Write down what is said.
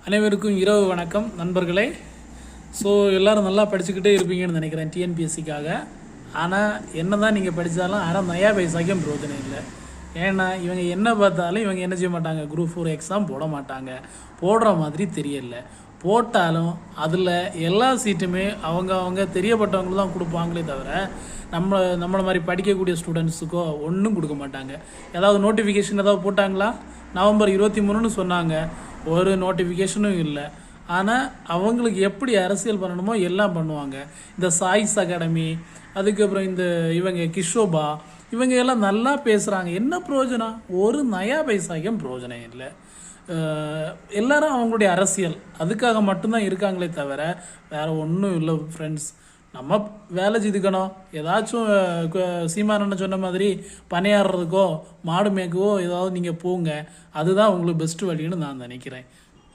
அனைவருக்கும் இரவு வணக்கம் நண்பர்களே. ஸோ எல்லோரும் நல்லா படிச்சுக்கிட்டே இருப்பீங்கன்னு நினைக்கிறேன் டிஎன்பிஎஸ்சிக்காக. ஆனால் என்ன தான் நீங்கள் படித்தாலும் ஆனால் நயா பைசாக்கும் பிரோஜனம் இல்லை. ஏன்னா இவங்க என்ன பார்த்தாலும் இவங்க என்ன செய்ய மாட்டாங்க, குரூப் 4 எக்ஸாம் போட மாட்டாங்க. போடுற மாதிரி தெரியல. போட்டாலும் அதில் எல்லா சீட்டுமே அவங்க தெரியப்பட்டவங்களுக்கு தான் கொடுப்பாங்களே தவிர நம்மளை மாதிரி படிக்கக்கூடிய ஸ்டூடெண்ட்ஸுக்கோ ஒன்றும் கொடுக்க மாட்டாங்க. ஏதாவது நோட்டிஃபிகேஷன் ஏதாவது போட்டாங்களா? நவம்பர் 23ன்னு சொன்னாங்க, ஒரு நோட்டிஃபிகேஷனும் இல்லை. ஆனால் அவங்களுக்கு எப்படி அரசியல் பண்ணணுமோ எல்லாம் பண்ணுவாங்க. இந்த சாய்ஸ் அகாடமி, அதுக்கப்புறம் இந்த இவங்க கிஷோபா, இவங்க எல்லாம் நல்லா பேசுகிறாங்க. என்ன பிரயோஜனம்? ஒரு நயா பைசாக்கும் பிரயோஜனம் இல்லை. எல்லாரும் அவங்களுடைய அரசியல் அதுக்காக மட்டும்தான் இருக்காங்களே தவிர வேறு ஒன்றும் இல்லை ஃப்ரெண்ட்ஸ். நம்ம வேலை செய்துக்கணும். ஏதாச்சும் சீமானண்ண சொன்ன மாதிரி பணியாடுறதுக்கோ மாடு மேய்க்கவோ ஏதாவது நீங்கள் போங்க. அதுதான் உங்களுக்கு பெஸ்ட்டு வழின்னு நான் நினைக்கிறேன்.